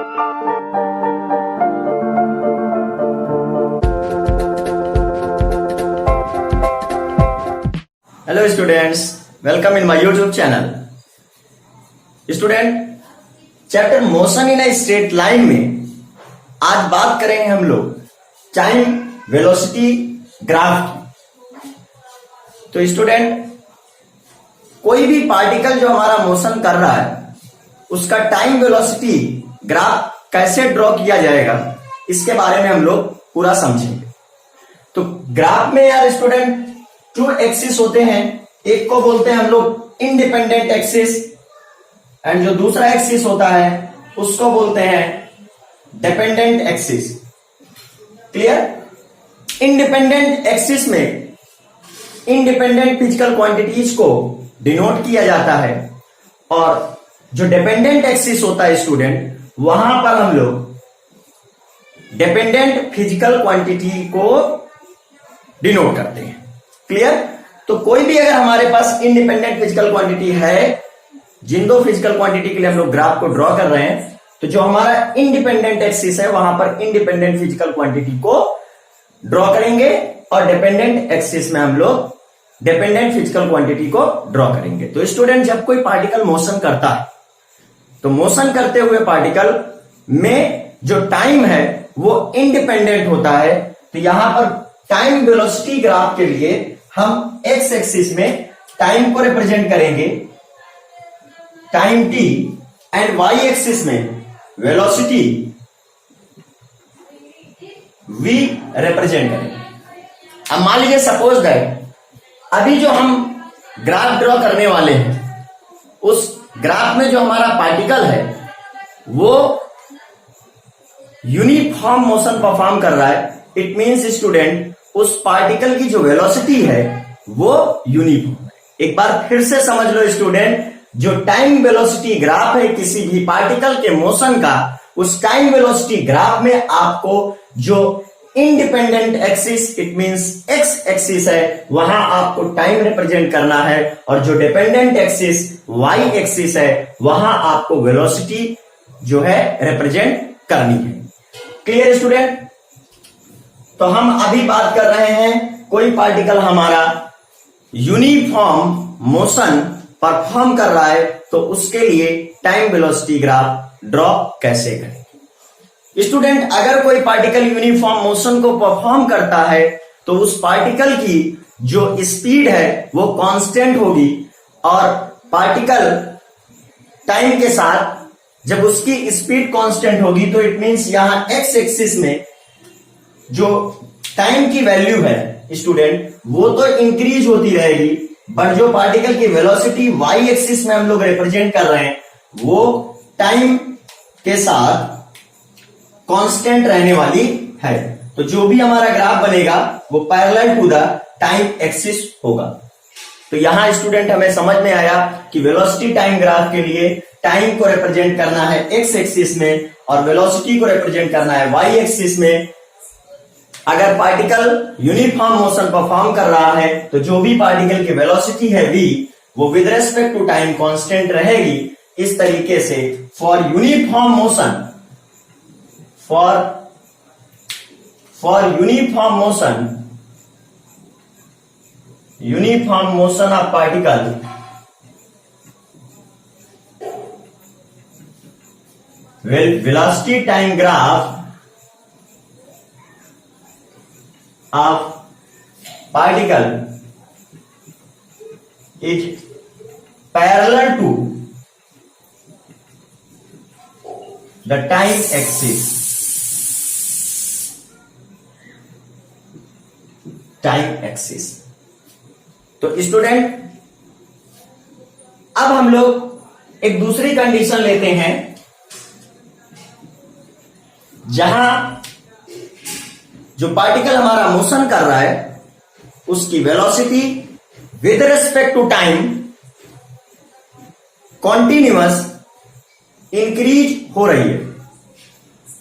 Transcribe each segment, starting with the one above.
Hello students, welcome in my YouTube channel. Student, chapter motion in a straight line में आज बात करेंगे हम लोग टाइम वेलोसिटी ग्राफ की। तो स्टूडेंट, कोई भी पार्टिकल जो हमारा मोशन कर रहा है उसका टाइम वेलोसिटी ग्राफ कैसे ड्रॉ किया जाएगा, इसके बारे में हम लोग पूरा समझेंगे। तो ग्राफ में यार स्टूडेंट टू एक्सिस होते हैं, एक को बोलते हैं हम लोग इंडिपेंडेंट एक्सिस एंड जो दूसरा एक्सिस होता है उसको बोलते हैं dependent axis. Clear? Independent axis में इंडिपेंडेंट फिजिकल क्वांटिटीज को डिनोट किया जाता है और जो डिपेंडेंट एक्सिस होता है स्टूडेंट, वहां पर हम लोग डिपेंडेंट फिजिकल क्वांटिटी को डिनोट करते हैं। क्लियर? तो कोई भी अगर हमारे पास इंडिपेंडेंट फिजिकल क्वांटिटी है, जिन दो फिजिकल क्वांटिटी के लिए हम लोग ग्राफ को ड्रॉ कर रहे हैं, तो जो हमारा इंडिपेंडेंट एक्सिस है वहां पर इंडिपेंडेंट फिजिकल क्वांटिटी को ड्रॉ करेंगे और डिपेंडेंट एक्सिस में हम लोग डिपेंडेंट फिजिकल क्वांटिटी को ड्रॉ करेंगे। तो स्टूडेंट, जब कोई पार्टिकल मोशन करता है तो मोशन करते हुए पार्टिकल में जो टाइम है वो इंडिपेंडेंट होता है। तो यहां पर टाइम वेलोसिटी ग्राफ के लिए हम एक्स एक्सिस में टाइम को रिप्रेजेंट करेंगे time t and y axis में वेलोसिटी वी रिप्रेजेंट करेंगे। अब मान लीजिए सपोज दैट अभी जो हम ग्राफ ड्रॉ करने वाले हैं, उस ग्राफ में जो हमारा पार्टिकल है वो यूनिफॉर्म मोशन परफॉर्म कर रहा है। इट मींस स्टूडेंट, उस पार्टिकल की जो वेलोसिटी है वो यूनिफॉर्म है। एक बार फिर से समझ लो स्टूडेंट, जो टाइम वेलोसिटी ग्राफ है किसी भी पार्टिकल के मोशन का, उस टाइम वेलोसिटी ग्राफ में आपको जो independent axis it means x axis है वहां आपको टाइम रिप्रेजेंट करना है और जो डिपेंडेंट एक्सिस वाई एक्सिस है वहां आपको वेलोसिटी जो है रिप्रेजेंट करनी है। Clear student? तो हम अभी बात कर रहे हैं कोई पार्टिकल हमारा यूनिफॉर्म मोशन परफॉर्म कर रहा है तो उसके लिए टाइम वेलोसिटी ग्राफ ड्रॉ कैसे करें। स्टूडेंट, अगर कोई पार्टिकल यूनिफॉर्म मोशन को परफॉर्म करता है तो उस पार्टिकल की जो स्पीड है वो कांस्टेंट होगी और पार्टिकल टाइम के साथ जब उसकी स्पीड कांस्टेंट होगी तो इट मींस यहां एक्स एक्सिस में जो टाइम की वैल्यू है स्टूडेंट वो तो इंक्रीज होती रहेगी, बट जो पार्टिकल की वेलोसिटी वाई एक्सिस में हम लोग रिप्रेजेंट कर रहे हैं वो टाइम के साथ कांस्टेंट रहने वाली है। तो जो भी हमारा ग्राफ बनेगा वो parallel to the time axis होगा। तो यहां स्टूडेंट हमें समझ में आया कि वेलोसिटी टाइम ग्राफ के लिए टाइम को रिप्रेजेंट करना है एक्स एक्सिस में और वेलोसिटी को रिप्रेजेंट करना है वाई एक्सिस में। अगर पार्टिकल यूनिफॉर्म मोशन परफॉर्म कर रहा है तो जो भी पार्टिकल की वेलोसिटी है v वो with respect to time constant रहेगी। इस तरीके से for uniform motion uniform motion of particle velocity time graph of particle is parallel to the time axis. तो स्टूडेंट, अब हम लोग एक दूसरी कंडीशन लेते हैं जहां जो पार्टिकल हमारा मोशन कर रहा है उसकी velocity with respect to time continuous increase हो रही है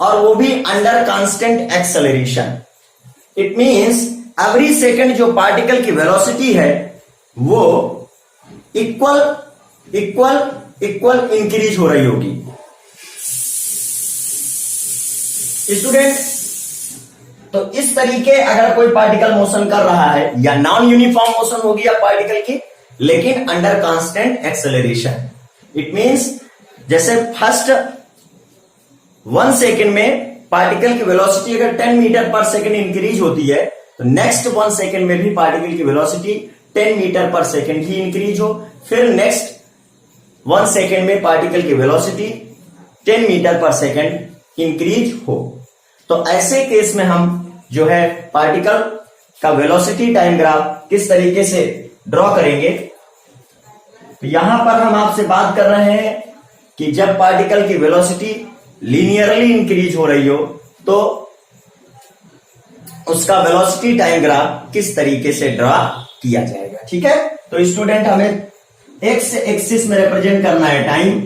और वो भी under constant acceleration. It means every second जो पार्टिकल की वेलोसिटी है वो इक्वल इंक्रीज हो रही होगी। स्टूडेंट, तो इस तरीके अगर कोई पार्टिकल मोशन कर रहा है या नॉन यूनिफॉर्म मोशन होगी या पार्टिकल की, लेकिन under constant acceleration, it means जैसे फर्स्ट 1 सेकेंड में पार्टिकल की वेलोसिटी अगर 10 मीटर पर सेकेंड इंक्रीज होती है, तो नेक्स्ट 1 सेकेंड में भी पार्टिकल की वेलोसिटी 10 मीटर पर सेकेंड ही इंक्रीज हो, फिर नेक्स्ट 1 सेकेंड में पार्टिकल की वेलोसिटी 10 मीटर पर सेकेंड इंक्रीज हो। तो ऐसे केस में हम जो है पार्टिकल का वेलोसिटी टाइम ग्राफ किस तरीके से ड्रॉ करेंगे। तो यहां पर हम आपसे बात कर रहे हैं कि जब पार्टिकल की वेलोसिटी लीनियरली इंक्रीज हो रही हो तो उसका वेलोसिटी टाइम ग्राफ किस तरीके से ड्रॉ किया जाएगा। ठीक है, तो स्टूडेंट हमें एक्स एक्सिस में रिप्रेजेंट करना है टाइम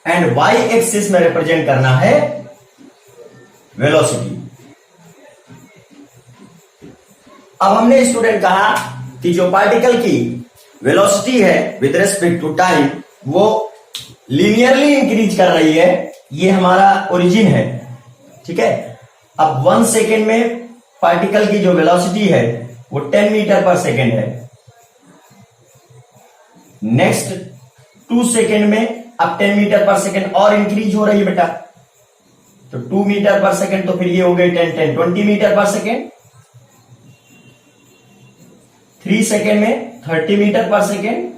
एंड वाई एक्सिस में रिप्रेजेंट करना है वेलोसिटी। अब हमने स्टूडेंट कहा कि जो पार्टिकल की वेलोसिटी है विद रेस्पेक्ट टू टाइम वो लीनियरली इंक्रीज कर रही है, ये हमारा ओरिजिन है। ठीक है, अब 1 सेकेंड में पार्टिकल की जो वेलोसिटी है वो 10 मीटर पर सेकेंड है। नेक्स्ट 2 सेकेंड में अब 10 मीटर पर सेकेंड और इंक्रीज हो रही है बेटा, तो 2 मीटर पर सेकेंड, तो फिर ये हो गई 20 मीटर पर सेकेंड। 3 सेकेंड में 30 मीटर पर सेकेंड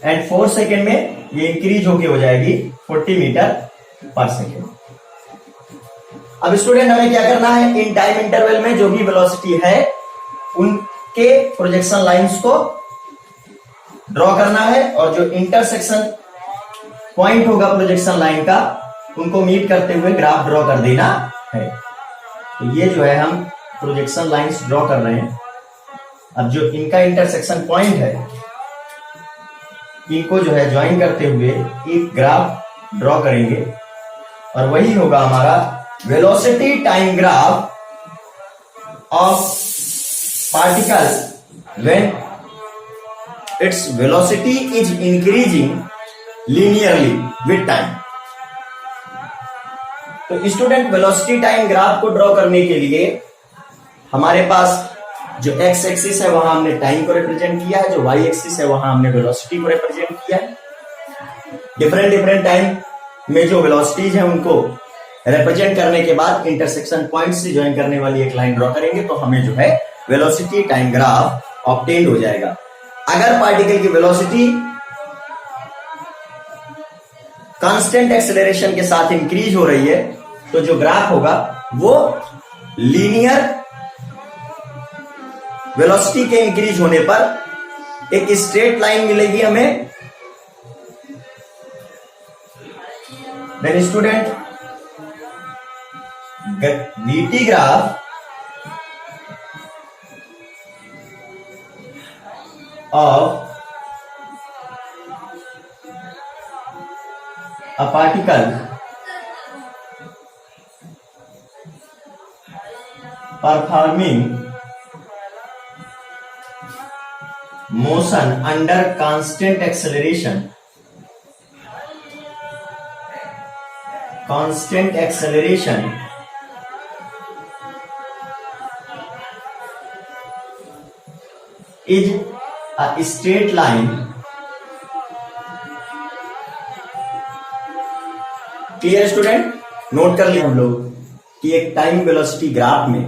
एंड 4 सेकेंड में ये इंक्रीज होके हो जाएगी 40 मीटर पर सेकेंड। अब स्टूडेंट हमें क्या करना है, इन टाइम इंटरवल में जो भी वेलोसिटी है उनके प्रोजेक्शन लाइंस को ड्रॉ करना है और जो इंटरसेक्शन पॉइंट होगा प्रोजेक्शन लाइन का उनको मीट करते हुए ग्राफ ड्रॉ कर देना है। तो ये जो है हम प्रोजेक्शन लाइंस ड्रॉ कर रहे हैं। अब जो इनका इंटरसेक्शन पॉइंट है इनको जो है ज्वाइन करते हुए एक ग्राफ ड्रॉ करेंगे और वही होगा हमारा velocity time graph of particle when its velocity is increasing linearly with time. तो स्टूडेंट वेलोसिटी टाइम ग्राफ को ड्रॉ करने के लिए हमारे पास जो एक्स एक्सिस है वहां हमने टाइम को रिप्रेजेंट किया है, जो वाई एक्सिस है वहां हमने वेलोसिटी को रिप्रेजेंट किया है। डिफरेंट टाइम में जो वेलोसिटीज है उनको रिप्रेजेंट करने के बाद इंटरसेक्शन पॉइंट से ज्वाइन करने वाली एक लाइन ड्रॉ करेंगे तो हमें जो है वेलोसिटी टाइम ग्राफ ऑब्टेन्ड हो जाएगा। अगर पार्टिकल की वेलोसिटी कांस्टेंट एक्सेलरेशन के साथ इंक्रीज हो रही है तो जो ग्राफ होगा वो लीनियर वेलोसिटी के इंक्रीज होने पर एक स्ट्रेट लाइन मिलेगी हमें। Then student VT graph of a particle performing motion under constant acceleration is a straight line clear student, note कर लिया हम लोग कि एक टाइम वेलोसिटी ग्राफ में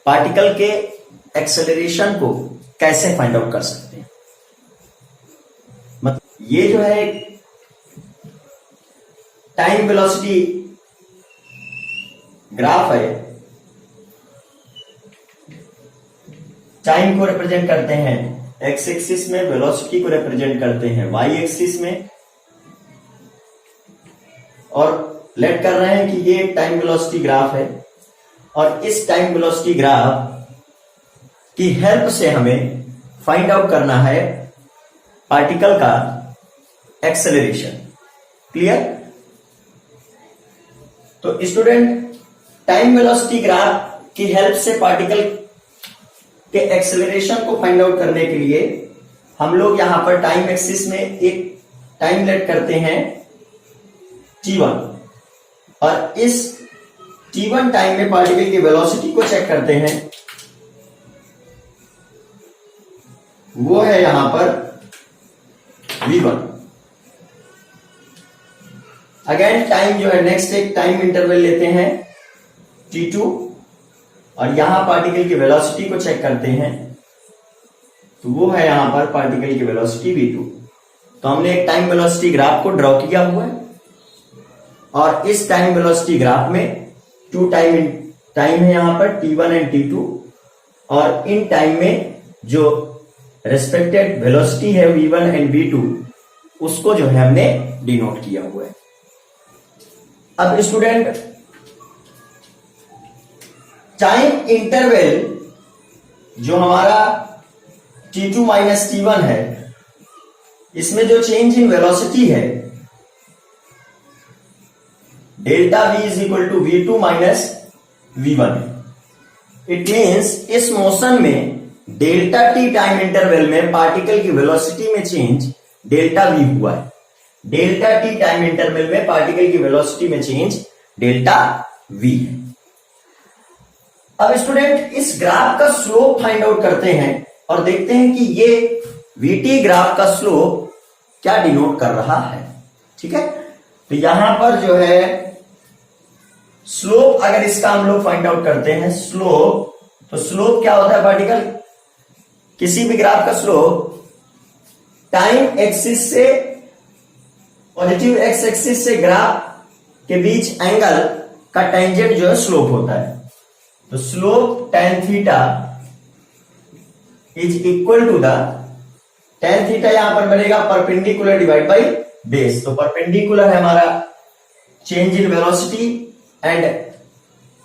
पार्टिकल के एक्सेलरेशन को कैसे फाइंड आउट कर सकते हैं। मतलब ये जो है टाइम वेलोसिटी ग्राफ है, टाइम को रिप्रेजेंट करते हैं एक्स एक्सिस में, वेलोसिटी को रिप्रेजेंट करते हैं वाई एक्सिस में, और लेट कर रहे हैं कि ये टाइम वेलोसिटी ग्राफ है और इस टाइम वेलोसिटी ग्राफ की हेल्प से हमें फाइंड आउट करना है पार्टिकल का एक्सेलरेशन। क्लियर? तो स्टूडेंट टाइम वेलोसिटी ग्राफ की हेल्प से पार्टिकल के एक्सेलरेशन को फाइंड आउट करने के लिए हम लोग यहां पर टाइम एक्सिस में एक टाइम लेट करते हैं t1 और इस t1 टाइम में पार्टिकल की वेलोसिटी को चेक करते हैं, वो है यहां पर v1। अगेन टाइम जो है नेक्स्ट एक टाइम इंटरवल लेते हैं t2 और यहां पार्टिकल की वेलोसिटी को चेक करते हैं, तो वो है यहां पर पार्टिकल की वेलोसिटी v2। तो हमने एक टाइम वेलोसिटी ग्राफ को ड्रॉ किया हुआ है और इस टाइम वेलोसिटी ग्राफ में टू टाइम है यहां पर t1 एंड t2 और इन टाइम में जो रेस्पेक्टेड वेलोसिटी है v1 एंड v2 उसको जो है हमने डिनोट किया हुआ है। अब स्टूडेंट टाइम इंटरवल जो हमारा t2 माइनस t1 है, इसमें जो चेंज इन वेलोसिटी है delta v is equal to v2 minus v1 है। इट मीन्स इस मोशन में डेल्टा t टाइम इंटरवल में पार्टिकल की वेलोसिटी में चेंज डेल्टा v हुआ है। डेल्टा t टाइम इंटरवल में पार्टिकल की वेलोसिटी में चेंज डेल्टा v है। अब स्टूडेंट इस ग्राफ का स्लोप फाइंड आउट करते हैं और देखते हैं कि ये vt ग्राफ का स्लोप क्या डिनोट कर रहा है। ठीक है, तो यहां पर जो है स्लोप, अगर इसका हम लोग फाइंड आउट करते हैं स्लोप, तो स्लोप क्या होता है पार्टिकल, किसी भी ग्राफ का स्लोप टाइम एक्सिस से पॉजिटिव एक्स एक्सिस से ग्राफ के बीच एंगल का टेंजेंट जो है स्लोप होता है। तो slope tan theta is equal to the tan theta यहां पर बनेगा परपेंडिकुलर डिवाइड बाई बेस। तो परपेंडिकुलर है हमारा change in velocity and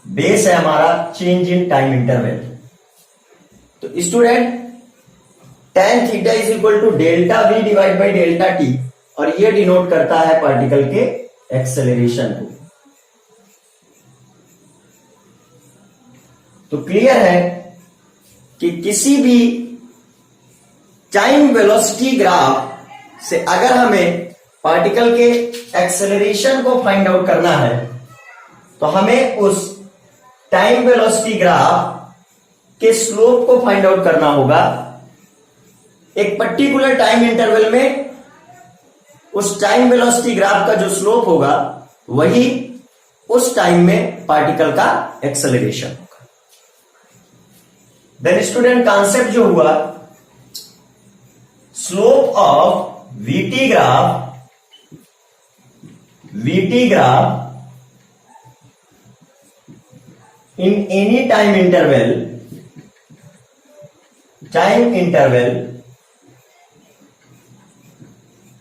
base है हमारा चेंज इन टाइम इंटरवल। तो student tan theta is equal to delta v divide by delta t और ये डिनोट करता है पार्टिकल के एक्सेलरेशन को। तो क्लियर है कि किसी भी टाइम वेलोसिटी ग्राफ से अगर हमें पार्टिकल के एक्सेलरेशन को फाइंड आउट करना है तो हमें उस टाइम वेलोसिटी ग्राफ के स्लोप को फाइंड आउट करना होगा। एक पर्टिकुलर टाइम इंटरवल में उस टाइम वेलोसिटी ग्राफ का जो स्लोप होगा वही उस टाइम में पार्टिकल का एक्सेलरेशन होगा। देन स्टूडेंट कॉन्सेप्ट जो हुआ slope of VT graph in any time interval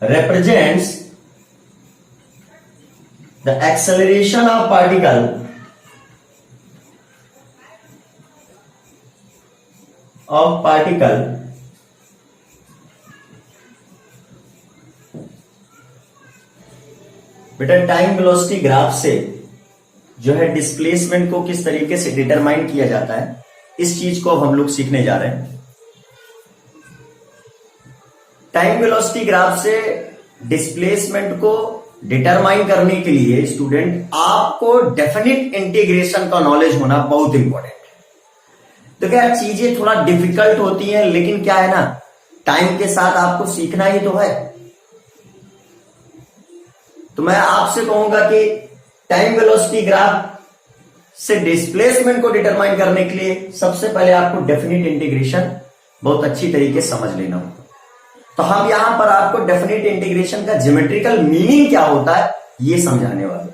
represents the acceleration of particle बेटा टाइम वेलोसिटी ग्राफ से जो है डिस्प्लेसमेंट को किस तरीके से डिटरमाइन किया जाता है, इस चीज को अब हम लोग सीखने जा रहे हैं। टाइम वेलोसिटी ग्राफ से डिस्प्लेसमेंट को डिटरमाइन करने के लिए स्टूडेंट आपको डेफिनिट इंटीग्रेशन का नॉलेज होना बहुत इंपॉर्टेंट है। तो क्या चीजें थोड़ा डिफिकल्ट होती हैं, लेकिन क्या है ना, टाइम के साथ आपको सीखना ही तो है। तो मैं आपसे कहूंगा कि टाइम वेलोसिटी ग्राफ से डिस्प्लेसमेंट को डिटरमाइन करने के लिए सबसे पहले आपको डेफिनिट इंटीग्रेशन बहुत अच्छी तरीके से समझ लेना होगा। तो हम यहां पर आपको डेफिनिट इंटीग्रेशन का ज्योमेट्रिकल मीनिंग क्या होता है ये समझाने वाले।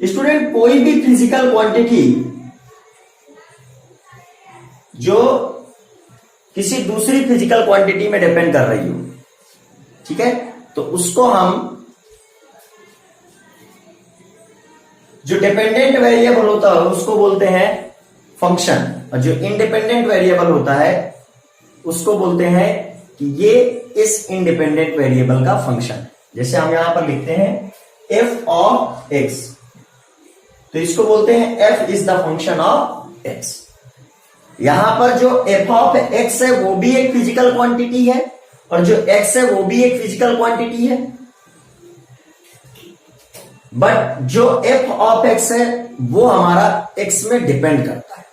स्टूडेंट कोई भी फिजिकल क्वांटिटी जो किसी दूसरी फिजिकल क्वांटिटी में डिपेंड कर रही हो, ठीक है, तो उसको हम जो डिपेंडेंट वेरिएबल होता है उसको बोलते हैं फंक्शन, और जो इंडिपेंडेंट वेरिएबल होता है उसको बोलते हैं कि ये इस इंडिपेंडेंट वेरिएबल का फंक्शन। जैसे हम यहां पर लिखते हैं f ऑफ x, तो इसको बोलते हैं f is the function of x। यहां पर जो f ऑफ x है वो भी एक फिजिकल क्वांटिटी है और जो x है वो भी एक फिजिकल क्वांटिटी है। बट जो एफ ऑफ एक्स है वो हमारा एक्स में डिपेंड करता है,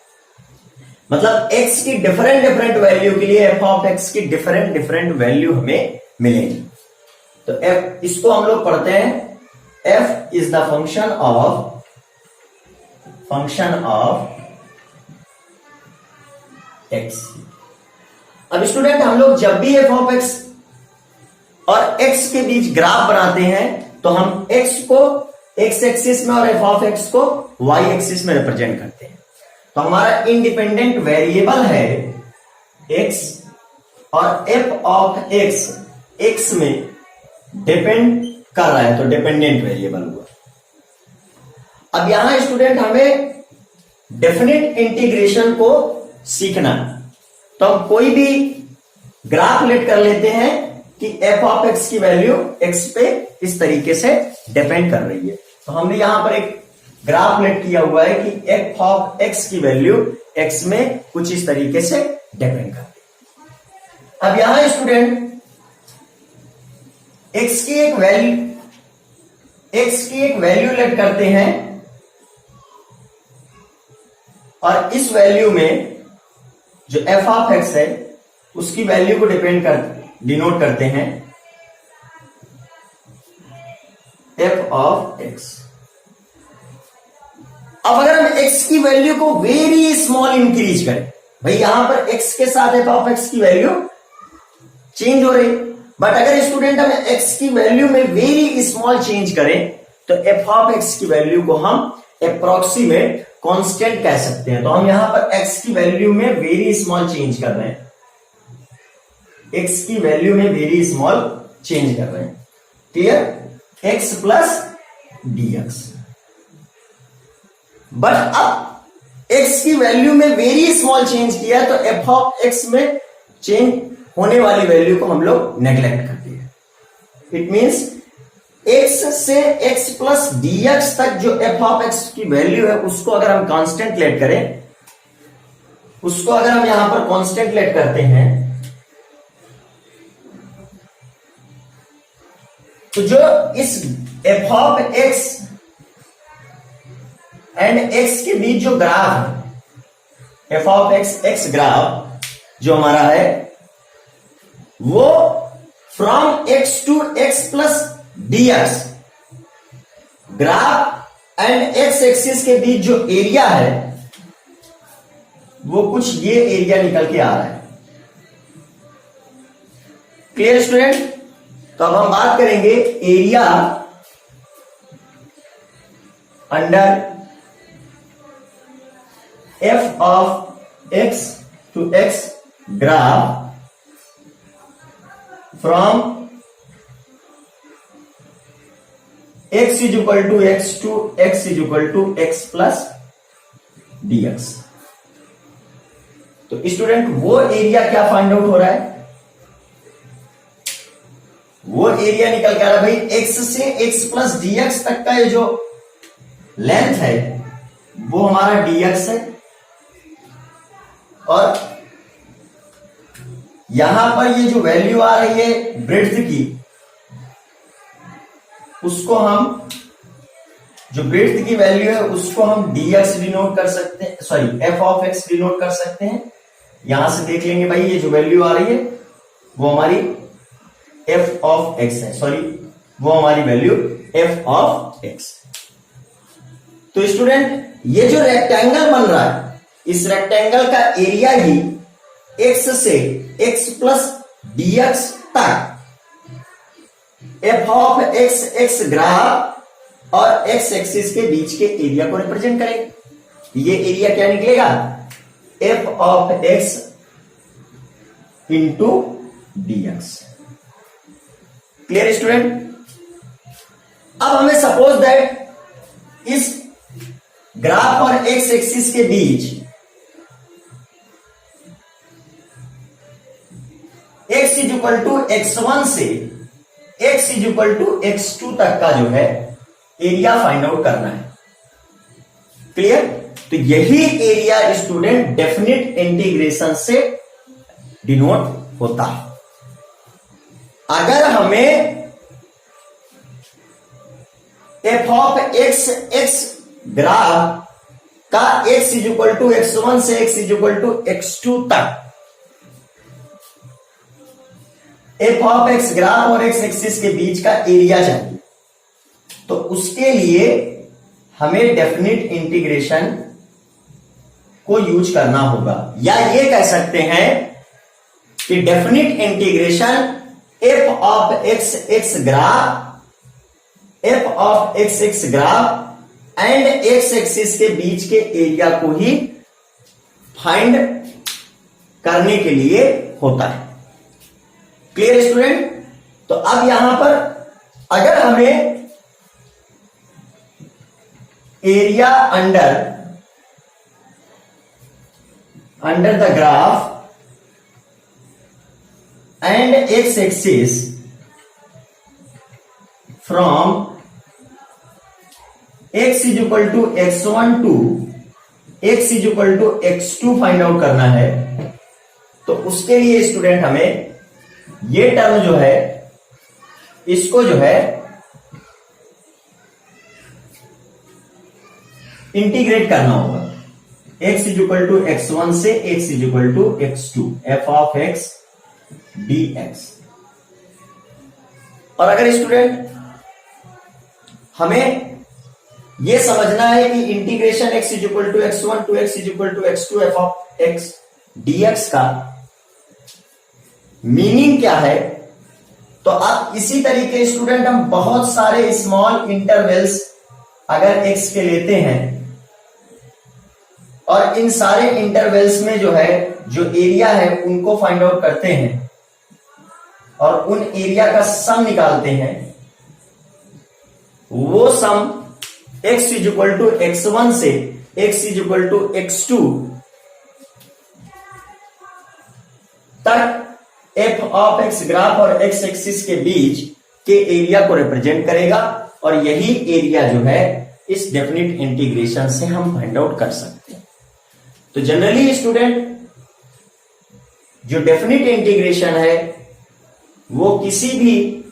मतलब एक्स की डिफरेंट डिफरेंट वैल्यू के लिए एफ ऑफ एक्स की डिफरेंट डिफरेंट वैल्यू हमें मिलेगी। तो एफ, इसको हम लोग पढ़ते हैं F is the function of x. अब स्टूडेंट हम लोग जब भी एफ ऑफ एक्स और एक्स के बीच ग्राफ बनाते हैं तो हम एक्स को एक्स एक्सिस में और एफ ऑफ एक्स को वाई एक्सिस में रिप्रेजेंट करते हैं। तो हमारा इंडिपेंडेंट वेरिएबल है एक्स और एफ ऑफ एक्स एक्स में डिपेंड कर रहा है, तो डिपेंडेंट वेरिएबल हुआ। अब यहां स्टूडेंट हमें डेफिनेट इंटीग्रेशन को सीखना, तो हम कोई भी ग्राफ लेट कर लेते हैं कि एफ ऑफ एक्स की वैल्यू एक्स पे इस तरीके से डिपेंड कर रही है। तो हमने यहां पर एक ग्राफ लेट किया हुआ है कि एफ ऑफ एक्स की वैल्यू एक्स में कुछ इस तरीके से डिपेंड करती है। अब यहां स्टूडेंट एक्स की एक वैल्यू लेट करते हैं और इस वैल्यू में जो एफ ऑफ एक्स है उसकी वैल्यू को डिनोट करते हैं एफ ऑफ एक्स। अब अगर हम एक्स की वैल्यू को वेरी स्मॉल इंक्रीज करें, भाई यहां पर एक्स के साथ एफ ऑफ एक्स की वैल्यू चेंज हो रही, बट अगर स्टूडेंट हम एक्स की वैल्यू में वेरी स्मॉल चेंज करें तो एफ ऑफ एक्स की वैल्यू को हम अप्रोक्सीमेट कांस्टेंट कह सकते हैं। तो हम यहां पर एक्स की वैल्यू में वेरी स्मॉल चेंज कर रहे हैं, एक्स की वैल्यू में वेरी स्मॉल चेंज कर रहे हैं, clear, x plus dx. But अब एक्स की वैल्यू में वेरी स्मॉल चेंज किया तो एफ ऑफ एक्स में चेंज होने वाली वैल्यू को हम लोग नेग्लेक्ट कर दिए। इट मींस एक्स से एक्स प्लस डीएक्स तक जो एफ ऑफ एक्स की वैल्यू है उसको अगर हम कांस्टेंट लेट करें, उसको अगर हम यहां पर कांस्टेंट लेट करते हैं तो जो इस f of x and x के बीच जो ग्राफ है, f of x x graph जो हमारा है वो from x to x plus dx graph and x axis के बीच जो एरिया है वो कुछ ये एरिया निकल के आ रहा है, क्लियर स्टूडेंट। तो अब हम बात करेंगे area under f of x to x graph from x is equal to x to x is equal to x plus dx. तो स्टूडेंट वो एरिया क्या फाइंड आउट हो रहा है, वो एरिया निकल के आ रहा है भाई x से x प्लस डीएक्स तक का ये जो लेंथ है वो हमारा dx है, और यहां पर ये जो वैल्यू आ रही है ब्रेड्थ की, उसको हम जो ब्रेड्थ की वैल्यू है उसको हम dx डिनोट कर सकते हैं, sorry f of x denote कर सकते हैं। यहां से देख लेंगे भाई ये जो वैल्यू आ रही है वो हमारी f ऑफ x है, सॉरी वो हमारी वैल्यू f ऑफ x। तो स्टूडेंट ये जो रेक्टेंगल बन रहा है इस रेक्टेंगल का एरिया ही x से x प्लस dx तक f of x x graph और x एक्सिस के बीच के एरिया को रिप्रेजेंट करेगा। ये एरिया क्या निकलेगा, f of x into dx, clear student. अब हमें सपोज दैट इस ग्राफ और x एक्सिस के बीच x is equal to x1 से x is equal to x2 तक का जो है एरिया फाइंड आउट करना है, क्लियर। तो यही एरिया स्टूडेंट डेफिनेट इंटीग्रेशन से डिनोट होता है। अगर हमें f of x x graph का x is equal to x1 से x is equal to x2 तक एफ ऑफ एक्स ग्राफ और एक्स एक्सिस के बीच का एरिया चाहिए। तो उसके लिए हमें डेफिनिट इंटीग्रेशन को यूज करना होगा, या ये कह सकते हैं कि definite integration F of x x graph and x axis के बीच के एरिया को ही फाइंड करने के लिए होता है। Clear student? तो अब यहां पर अगर हमें area under the graph and x axis from x is equal to x1 to x is equal to x2 find out करना है, तो उसके लिए स्टूडेंट हमें ये टर्म जो है इसको जो है इंटीग्रेट करना होगा। x is equal to x1 से x is equal to x2 f of x dx। और अगर स्टूडेंट हमें यह समझना है कि integration x is equal to x1 to x is equal to x2 f of x dx का meaning क्या है, तो आप इसी तरीके स्टूडेंट हम बहुत सारे स्मॉल इंटरवल्स अगर x के लेते हैं और इन सारे इंटरवल्स में जो है जो एरिया है उनको फाइंड आउट करते हैं और उन एरिया का सम निकालते हैं, वो sum x is equal to x1 से x is equal to x2 तक f ऑफ x ग्राफ और x एक्सिस के बीच के एरिया को रिप्रेजेंट करेगा, और यही एरिया जो है इस डेफिनिट इंटीग्रेशन से हम फाइंड आउट कर सकते हैं। तो जनरली स्टूडेंट जो डेफिनिट इंटीग्रेशन है वो किसी भी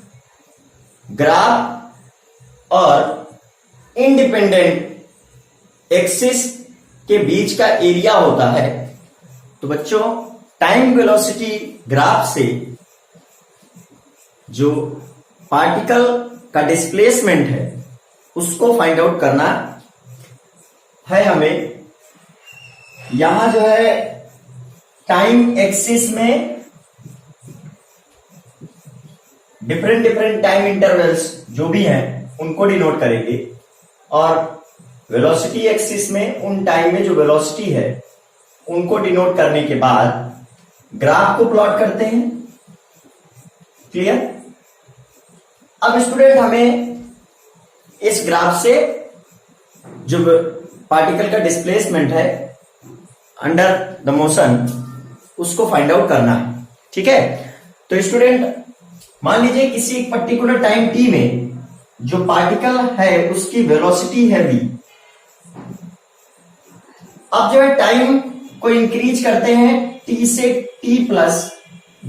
ग्राफ और इंडिपेंडेंट एक्सिस के बीच का एरिया होता है। तो बच्चों टाइम वेलोसिटी ग्राफ से जो पार्टिकल का डिस्प्लेसमेंट है उसको फाइंड आउट करना है हमें। यहां जो है टाइम एक्सिस में डिफरेंट टाइम इंटरवल्स जो भी हैं उनको डिनोट करेंगे, और वेलोसिटी एक्सिस में उन टाइम में जो वेलोसिटी है उनको डिनोट करने के बाद ग्राफ को प्लॉट करते हैं। क्लियर? अब स्टूडेंट हमें इस ग्राफ से जो पार्टिकल का डिस्प्लेसमेंट है अंडर द मोशन उसको फाइंड आउट करना है। ठीक है? तो स्टूडेंट मान लीजिए किसी पर्टिकुलर टाइम t में जो पार्टिकल है उसकी वेलोसिटी है v। अब जो है टाइम को इंक्रीज करते हैं t से t प्लस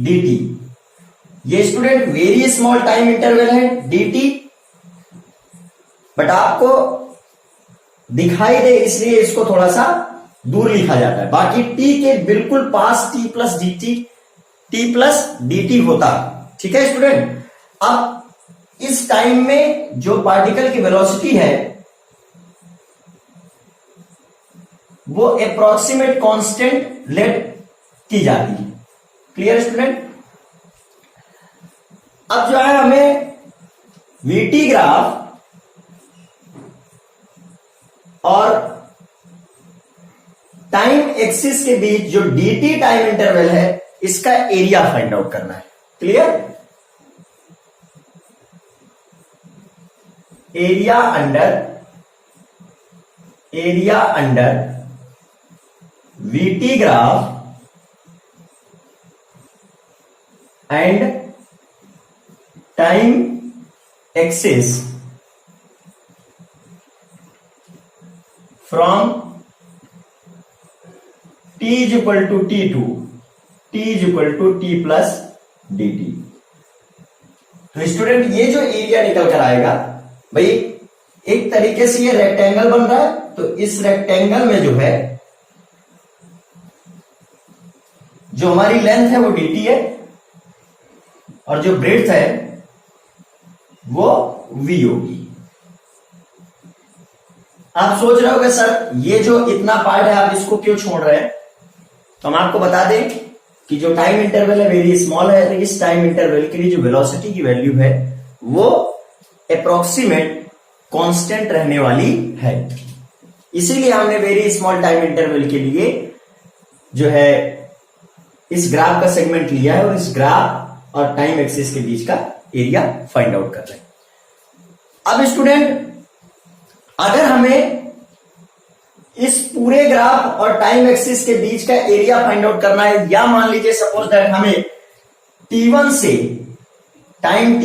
dt। ये student very small time interval है dt, बट आपको दिखाई दे इसलिए इसको थोड़ा सा दूर लिखा जाता है। बाकी t के बिल्कुल पास t प्लस dt होता। ठीक है स्टूडेंट? अब इस टाइम में जो पार्टिकल की वेलोसिटी है वो अप्रोक्सीमेट कांस्टेंट लेट की जाती है। Clear student? अब जो है हमें वीटी ग्राफ और टाइम एक्सिस के बीच जो dt टाइम इंटरवल है इसका एरिया फाइंड आउट करना है। Clear? Area under VT graph and time axis from t is equal to t2 t is equal to t plus dt। तो student ये जो एरिया निकल कर आएगा भाई, एक तरीके से ये रेक्टेंगल बन रहा है, तो इस रेक्टेंगल में जो है, जो हमारी लेंथ है वो dt है और जो ब्रेड्थ है वो v होगी। आप सोच रहे होगे सर ये जो इतना पार्ट है आप इसको क्यों छोड़ रहे हैं, तो हम आपको बता दें कि जो टाइम इंटरवल है वेरी स्मॉल है, तो इस टाइम इंटरवल के लिए जो वेलोसिटी की वैल्यू है वो अप्रोक्सीमेट कांस्टेंट रहने वाली है। इसीलिए हमने वेरी स्मॉल टाइम इंटरवल के लिए जो है इस ग्राफ का सेगमेंट लिया है और इस ग्राफ और टाइम एक्सिस के बीच का एरिया फाइंड आउट कर रहे हैं। अब स्टूडेंट अगर हमें इस पूरे ग्राफ और टाइम एक्सिस के बीच का एरिया फाइंड आउट करना है, या मान लीजिए सपोज दैट हमें t1 से टाइम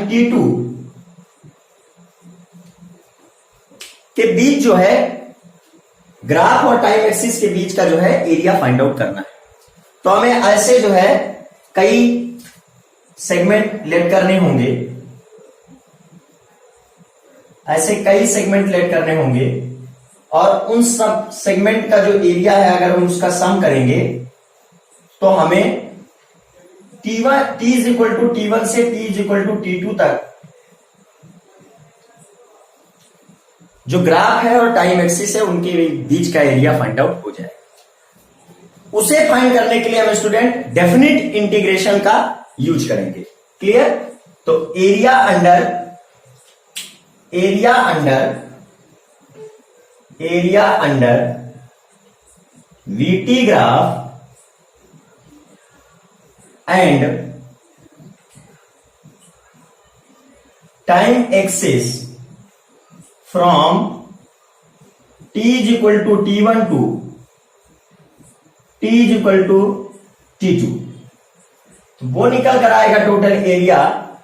t2 के बीच जो है ग्राफ और टाइम एक्सिस के बीच का जो है एरिया फाइंड आउट करना है, तो हमें ऐसे जो है कई सेगमेंट लेट करने होंगे, ऐसे कई सेगमेंट लेट करने होंगे और उन सब सेगमेंट का जो एरिया है अगर हम उसका सम करेंगे तो हमें t1 से t2 तक जो ग्राफ है और टाइम एक्सिस है उनके बीच का एरिया फाइंड आउट हो जाए। उसे फाइंड करने के लिए हम स्टूडेंट डेफिनिट इंटीग्रेशन का यूज करेंगे। क्लियर? तो area under VT graph and time axis from t is equal to t1 to t is equal to t2, तो वो निकल कर आएगा total area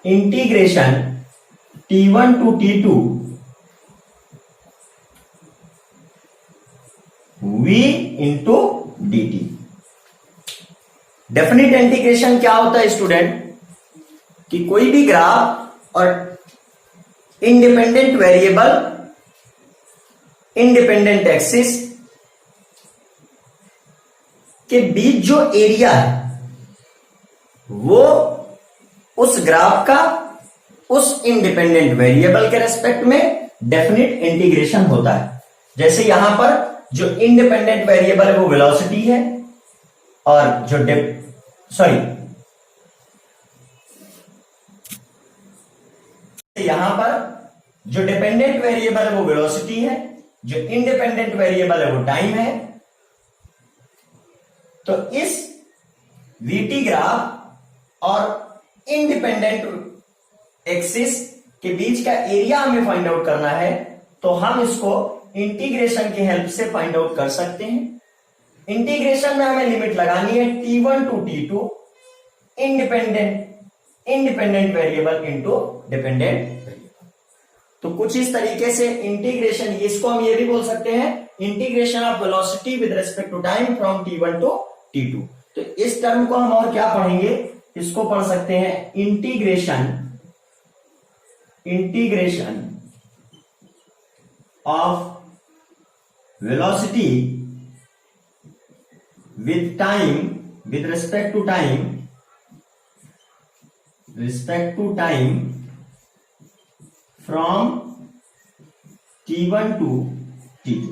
integration t1 to t2 v into dt। Definite integration क्या होता है student, कि कोई भी ग्राफ और इंडिपेंडेंट वेरिएबल, इंडिपेंडेंट एक्सिस के बीच जो एरिया है वो उस ग्राफ का उस इंडिपेंडेंट वेरिएबल के रेस्पेक्ट में डेफिनिट इंटीग्रेशन होता है। जैसे यहां पर जो इंडिपेंडेंट वेरिएबल है वो वेलोसिटी है और जो यहां पर जो डिपेंडेंट वेरिएबल है वो वेलोसिटी है, जो इंडिपेंडेंट वेरिएबल है वो टाइम है। तो इस VT ग्राफ और इंडिपेंडेंट एक्सिस के बीच का एरिया हमें फाइंड आउट करना है, तो हम इसको इंटीग्रेशन की हेल्प से फाइंड आउट कर सकते हैं। इंटीग्रेशन में हमें लिमिट लगानी है t1 to t2 independent variable into dependent variable. तो कुछ इस तरीके से इंटीग्रेशन, इसको हम ये भी बोल सकते हैं integration of velocity with respect to time from t1 to t2। तो इस टर्म को हम और क्या पढ़ेंगे, इसको पढ़ सकते हैं integration of velocity with time, with respect to time from t1 to t2।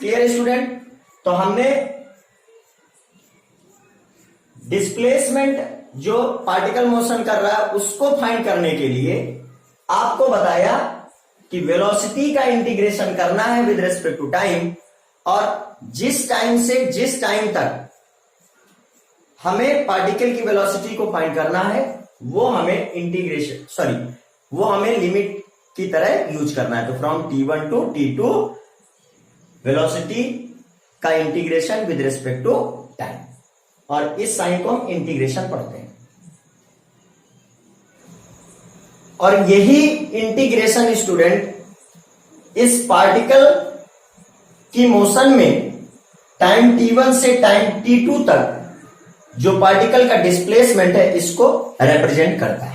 Clear student? तो हमने डिस्प्लेसमेंट जो पार्टिकल मोशन कर रहा है उसको फाइंड करने के लिए आपको बताया कि वेलोसिटी का इंटीग्रेशन करना है विद रिस्पेक्ट टू टाइम, और जिस टाइम से जिस टाइम तक हमें पार्टिकल की वेलोसिटी को फाइंड करना है वो हमें वो हमें लिमिट की तरह यूज करना है। तो from t1 to t2 velocity का integration with respect to time, और इस साइन को हम इंटीग्रेशन पढ़ते हैं। और यही इंटीग्रेशन स्टूडेंट इस पार्टिकल की मोशन में टाइम t1 से टाइम t2 तक जो पार्टिकल का डिस्प्लेसमेंट है इसको रिप्रेजेंट करता है।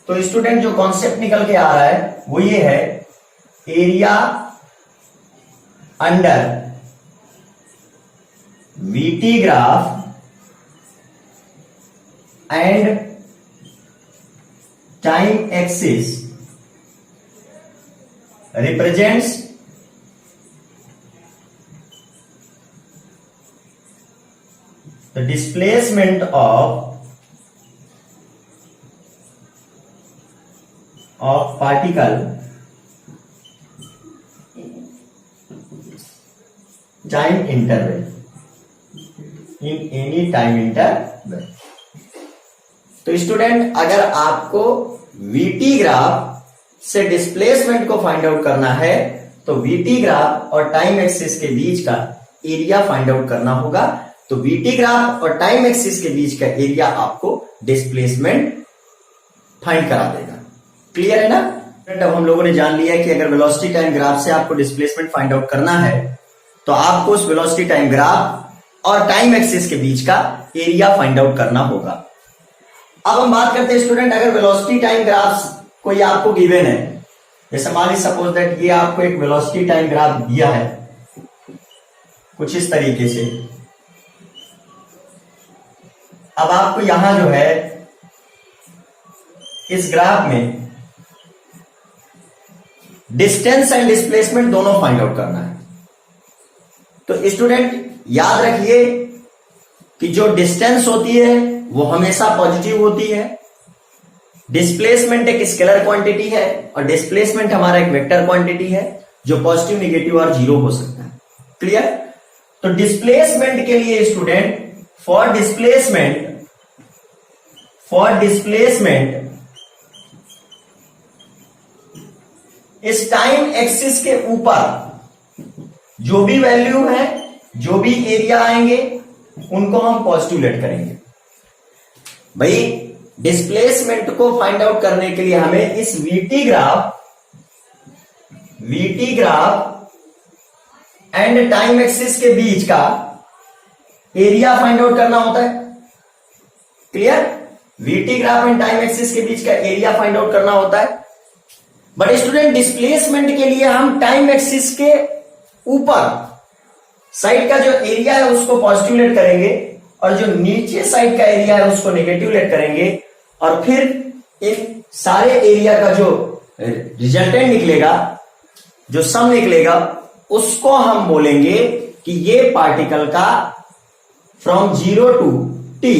तो स्टूडेंट जो कॉन्सेप्ट निकल के आ रहा है वो ये है, area under VT graph and time axis represents the displacement of particle time interval in any time interval। तो स्टूडेंट अगर आपको वीटी ग्राफ से डिस्प्लेसमेंट को फाइंड आउट करना है तो वीटी ग्राफ और टाइम एक्सिस के बीच का एरिया फाइंड आउट करना होगा। तो वीटी ग्राफ और टाइम एक्सिस के बीच का एरिया आपको डिस्प्लेसमेंट फाइंड करा देगा। क्लियर है ना? अब हम लोगों ने जान लिया है कि अगर वेलोसिटी टाइम ग्राफ से आपको डिस्प्लेसमेंट फाइंड आउट करना है तो आपको उस वेलोसिटी टाइम ग्राफ और टाइम एक्सिस के बीच का एरिया फाइंड आउट करना होगा। अब हम बात करते हैं स्टूडेंट, अगर वेलोसिटी टाइम ग्राफ कोई आपको गिवन है, जैसे मान लीजिए सपोज दैट ये आपको एक वेलोसिटी टाइम ग्राफ दिया है कुछ इस तरीके से। अब आपको यहां जो है इस ग्राफ में डिस्टेंस एंड डिस्प्लेसमेंट दोनों फाइंड आउट करना है। तो स्टूडेंट याद रखिए कि जो डिस्टेंस होती है वो हमेशा पॉजिटिव होती है, डिस्प्लेसमेंट एक स्केलर क्वांटिटी है और डिस्प्लेसमेंट हमारा एक वेक्टर क्वांटिटी है जो पॉजिटिव, नेगेटिव और जीरो हो सकता है। क्लियर? तो डिस्प्लेसमेंट के लिए स्टूडेंट फॉर डिस्प्लेसमेंट इस टाइम एक्सिस के ऊपर जो भी वैल्यू है, जो भी एरिया आएंगे उनको हम पॉजिटिव लेट करेंगे। भाई डिस्प्लेसमेंट को फाइंड आउट करने के लिए हमें इस VT graph and time axis के बीच का एरिया फाइंड आउट करना होता है। Clear? VT graph and time axis के बीच का एरिया फाइंड आउट करना होता है। बट स्टूडेंट डिस्प्लेसमेंट के लिए हम टाइम एक्सिस के ऊपर साइड का जो एरिया है उसको पॉजिटिव लेट करेंगे और जो नीचे साइड का एरिया है उसको नेगेटिव लेट करेंगे और फिर इन सारे एरिया का जो रिजल्टेंट निकलेगा, जो सम निकलेगा, उसको हम बोलेंगे कि ये पार्टिकल का फ्रॉम 0 टू t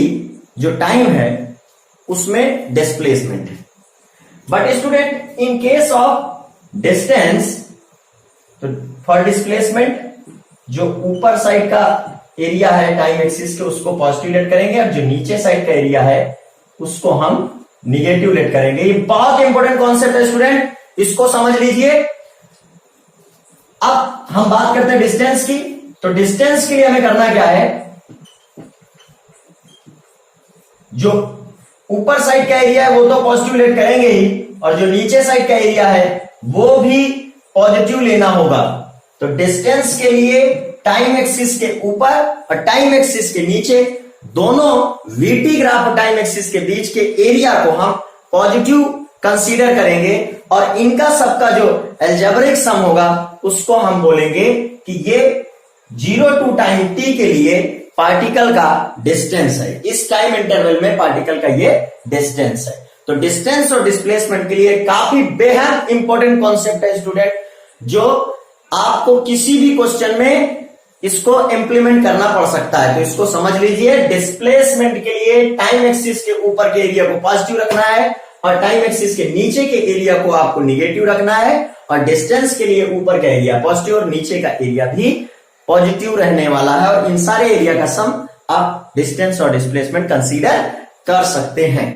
जो टाइम है उसमें डिस्प्लेसमेंट है। But student in case of distance, तो फॉर डिस्प्लेसमेंट जो ऊपर साइड का एरिया है टाइम एक्सिस के उसको पॉजिटिव लेट करेंगे और जो नीचे साइड का एरिया है उसको हम निगेटिव लेट करेंगे। ये बहुत इंपॉर्टेंट कॉन्सेप्ट है स्टूडेंट, इसको समझ लीजिए। अब हम बात करते हैं डिस्टेंस की। तो डिस्टेंस के लिए हमें करना क्या है, जो ऊपर साइड का एरिया है वो तो पॉजिटिव लेट करेंगे ही और जो नीचे साइड का एरिया है वो भी पॉजिटिव लेना होगा। तो डिस्टेंस के लिए टाइम एक्सिस के ऊपर और टाइम एक्सिस के नीचे दोनों वीटी ग्राफ और टाइम एक्सिस के बीच के एरिया को हम पॉजिटिव कंसीडर करेंगे और इनका सबका जो अलजेब्रिक सम होगा उसको हम बोलेंगे कि ये 0 टू टाइम t के लिए पार्टिकल का डिस्टेंस है। इस टाइम इंटरवल में पार्टिकल का ये डिस्टेंस है। तो डिस्टेंस और डिस्प्लेसमेंट के लिए काफी बेहद इंपॉर्टेंट कॉन्सेप्ट है स्टूडेंट, जो आपको किसी भी क्वेश्चन में इसको इंप्लीमेंट करना पड़ सकता है। तो इसको समझ लीजिए, डिस्प्लेसमेंट के लिए टाइम एक्सिस के ऊपर के एरिया को पॉजिटिव रखना है और टाइम एक्सिस के नीचे के एरिया को आपको निगेटिव रखना है और डिस्टेंस के लिए ऊपर का एरिया पॉजिटिव और नीचे का एरिया भी पॉजिटिव रहने वाला है और इन सारे एरिया का सम आप डिस्टेंस और डिस्प्लेसमेंट कंसीडर कर सकते हैं।